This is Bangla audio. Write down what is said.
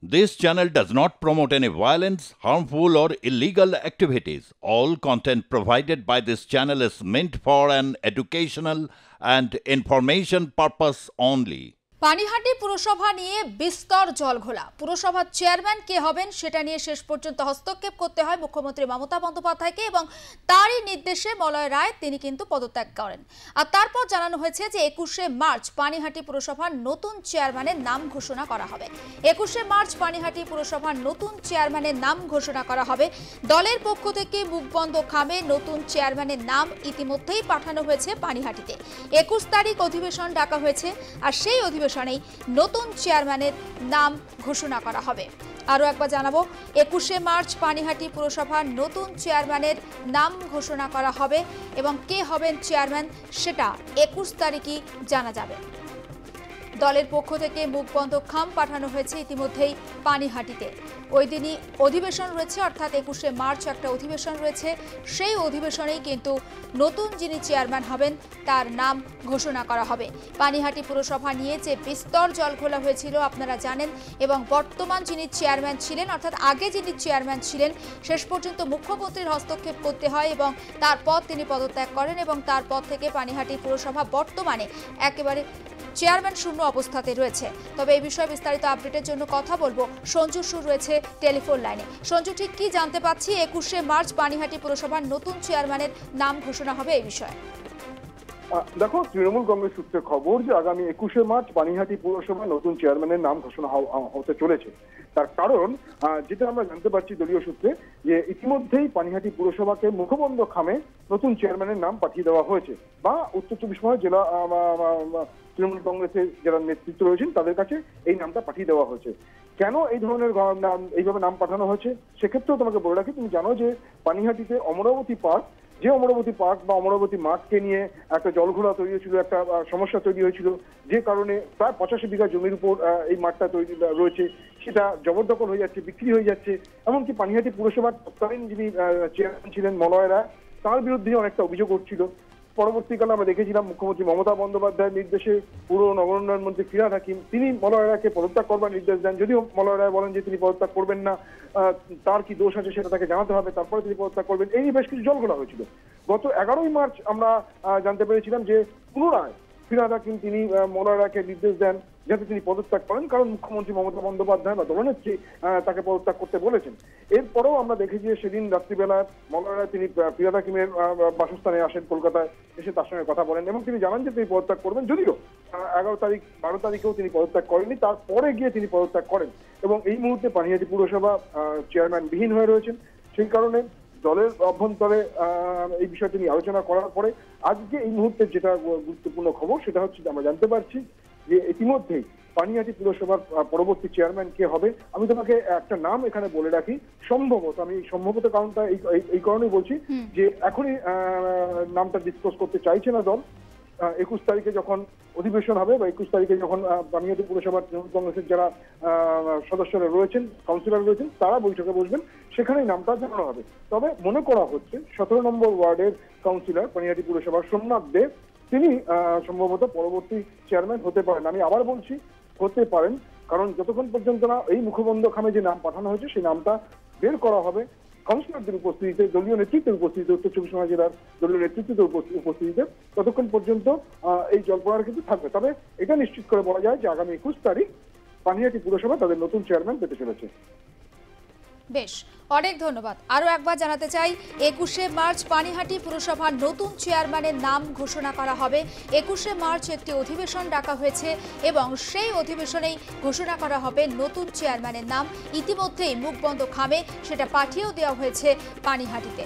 This channel does not promote any violence, harmful, or illegal activities. All content provided by this channel is meant for an educational and information purpose only. Panihati পুরসভা নিয়ে বিস্তর জলঘোলা। পুরসভার চেয়ারম্যান কে হবেন সেটা নিয়ে শেষ পর্যন্ত হস্তক্ষেপ করতে হয় মুখ্যমন্ত্রী মমতা বন্দ্যোপাধ্যায়কে এবং তারই নির্দেশে মলয় রায় তিনি কিন্তু পদত্যাগ করেন। আর তারপর জানানো হয়েছে যে 21শে মার্চ পানিহাটি পুরসভার নতুন চেয়ারম্যানের নাম ঘোষণা করা হবে। 21শে মার্চ পানিহাটি পুরসভার নতুন চেয়ারম্যানের নাম ঘোষণা করা হবে। দলের পক্ষ থেকে মুখবন্ধ খামে নতুন চেয়ারম্যানের নাম ইতিমধ্যেই পাঠানো হয়েছে পানিহাটিতে। 21 তারিখ অধিবেশন ডাকা হয়েছে আর সেই অধিবেশনেই নতুন চেয়ারম্যানের নাম ঘোষণা করা হবে। আরও একবার জানাবো, 21শে মার্চ পানিহাটি পুরসভার নতুন চেয়ারম্যানের নাম ঘোষণা করা হবে এবং কে হবেন চেয়ারম্যান সেটা 21 তারিখই জানা যাবে। দলের পক্ষ থেকে মুখবন্ধ খাম পাঠানো হয়েছে ইতিমধ্যেই পানিহাটিতে। ওই দিনই অধিবেশন রয়েছে, অর্থাৎ 21শে মার্চ একটা অধিবেশন রয়েছে। সেই অধিবেশনেই কিন্তু নতুন যিনি চেয়ারম্যান হবেন তার নাম ঘোষণা করা হবে। পানিহাটি পুরসভা নিয়ে যে বিস্তর জলঘোলা হয়েছিল আপনারা জানেন, এবং বর্তমান যিনি চেয়ারম্যান ছিলেন, অর্থাৎ আগে যিনি চেয়ারম্যান ছিলেন, শেষ পর্যন্ত মুখ্যমন্ত্রীর হস্তক্ষেপ করতে হয় এবং তারপর তিনি পদত্যাগ করেন এবং তারপর থেকে পানিহাটি পুরসভা বর্তমানে একেবারে চেয়ারম্যান শূন্য অবস্থাতে রয়েছে। তবে এই বিষয়ে বিস্তারিত আপডেটের জন্য কথা বলবো, সঞ্জু সুর রয়েছে টেলিফোন লাইনে। সঞ্জু, ঠিক কি জানতে পাচ্ছি 21শে মার্চ পানিহাটি পুরসভার নতুন চেয়ারম্যানের নাম ঘোষণা হবে এই বিষয়ে? দেখো, তৃণমূল কংগ্রেস সূত্রে খবর যে আগামী 21শে মার্চ পানিহাটি পুরসভায় নতুন চেয়ারম্যানের নাম ঘোষণা হতে চলেছে। তার কারণ যেটা আমরা জানতে পারছি দলীয় সূত্রে, যে ইতিমধ্যেই পানিহাটি পুরসভাকে মুখবন্ধ খামে নতুন চেয়ারম্যানের নাম পাঠিয়ে দেওয়া হয়েছে, বা উত্তর 24 পরগনা জেলা তৃণমূল কংগ্রেসের যারা নেতৃত্ব রয়েছেন তাদের কাছে এই নামটা পাঠিয়ে দেওয়া হয়েছে। কেন এই ধরনের এইভাবে নাম পাঠানো হয়েছে সেক্ষেত্রেও তোমাকে বলে রাখি, তুমি জানো যে পানিহাটিতে অমরাবতী পার্ক, যে অমরাবতী পার্ক বা অমরাবতী মাঠকে নিয়ে একটা জলঘোলা তৈরি হয়েছিল, একটা সমস্যা তৈরি হয়েছিল, যে কারণে প্রায় 85 বিঘা জমির উপর এই মাঠটা তৈরি রয়েছে, সেটা জবরদখল হয়ে যাচ্ছে, বিক্রি হয়ে যাচ্ছে। এমনকি পানিহাটি পুরসভার তৎকালীন যিনি চেয়ারম্যান ছিলেন মলয় রায়, তার বিরুদ্ধে অনেকটা অভিযোগ উঠছিল। পরবর্তীকালে আমরা দেখেছিলাম মুখ্যমন্ত্রী মমতা বন্দ্যোপাধ্যায়ের নির্দেশে পুর নগর উন্নয়ন মন্ত্রী ফিরহাদ হাকিম তিনি মলয় রায়কে পদত্যাগ করবার নির্দেশ দেন। যদিও মলয় রায় বলেন যে তিনি পদত্যাগ করবেন না, তার কি দোষ আছে সেটা তাকে জানাতে হবে, তারপরে তিনি পদত্যাগ করবেন। এই নিয়ে বেশ কিছু জলঘোলা হয়েছিল। গত 11ই মার্চ আমরা জানতে পেরেছিলাম যে পুনরায় ফিরহাদ হাকিম তিনি মলয় রায়কে নির্দেশ দেন যাতে তিনি পদত্যাগ করেন, কারণ মুখ্যমন্ত্রী মমতা বন্দ্যোপাধ্যায় বা দলনেত্রী তাকে পদত্যাগ করতে বলেছেন। এরপরেও আমরা দেখেছি যে সেদিন রাত্রিবেলায় মলয় রায় তিনি ফিরহাদ হাকিমের বাসস্থানে আসেন কলকাতায়, এসে তার সঙ্গে কথা বলেন এবং তিনি জানান যে তিনি পদত্যাগ করবেন। যদিও 11 তারিখ 12 তারিখেও তিনি পদত্যাগ করেননি, তারপরে গিয়ে তিনি পদত্যাগ করেন এবং এই মুহূর্তে পানিহাটি পুরসভা চেয়ারম্যান বিহীন হয়ে রয়েছেন। সেই কারণে দলের অভ্যন্তরে এই বিষয়টি নিয়ে আলোচনা করার পরে আজকে এই মুহূর্তে যেটা গুরুত্বপূর্ণ খবর সেটা হচ্ছে আমরা জানতে পারছি যে ইতিমধ্যেই পানিহাটি পুরসভার পরবর্তী চেয়ারম্যান কে হবে। আমি তোমাকে একটা নাম এখানে বলে রাখি, সম্ভবত, আমি সম্ভবত কারণটা এই কারণেই বলছি যে এখনই নামটা ডিসকাস করতে চাইছে না দল। 21 তারিখে যখন অধিবেশন হবে বা 21 তারিখে যখন পানিহাটি পুরসভার তৃণমূল কংগ্রেসের যারা সদস্যরা রয়েছেন, কাউন্সিলর রয়েছেন, তারা বৈঠকে বসবেন, সেখানেই নামটা জানানো হবে। তবে মনে করা হচ্ছে 17 নম্বর ওয়ার্ডের কাউন্সিলর পানিহাটি পুরসভার সোমনাথ দে তিনি সম্ভবত পরবর্তী চেয়ারম্যান হতে পারেন। আমি আবার বলছি হতে পারেন, কারণ যতক্ষণ পর্যন্ত না এই মুখবন্ধ খামে যে নাম পাঠানো হয়েছে সেই নামটা বের করা হবে কাউন্সিলরদের উপস্থিতিতে, দলীয় নেতৃত্বের উপস্থিতিতে, উত্তর 24 পরগনা জেলার দলীয় নেতৃত্বের উপস্থিতিতে, ততক্ষণ পর্যন্ত এই জল্পনার কিন্তু থাকবে। তবে এটা নিশ্চিত করে বলা যায় যে আগামী 21 তারিখ পানিহাটি পুরসভা তাদের নতুন চেয়ারম্যান পেতে চলেছে। বেশ, অনেক ধন্যবাদ। আরও একবার জানাতে চাই, 21শে মার্চ পানিহাটি পুরসভার নতুন চেয়ারম্যানের নাম ঘোষণা করা হবে। 21শে মার্চ একটি অধিবেশন ডাকা হয়েছে এবং সেই অধিবেশনেই ঘোষণা করা হবে নতুন চেয়ারম্যানের নাম। ইতিমধ্যেই মুখবন্ধ খামে সেটা পাঠিয়েও দেওয়া হয়েছে পানিহাটিতে।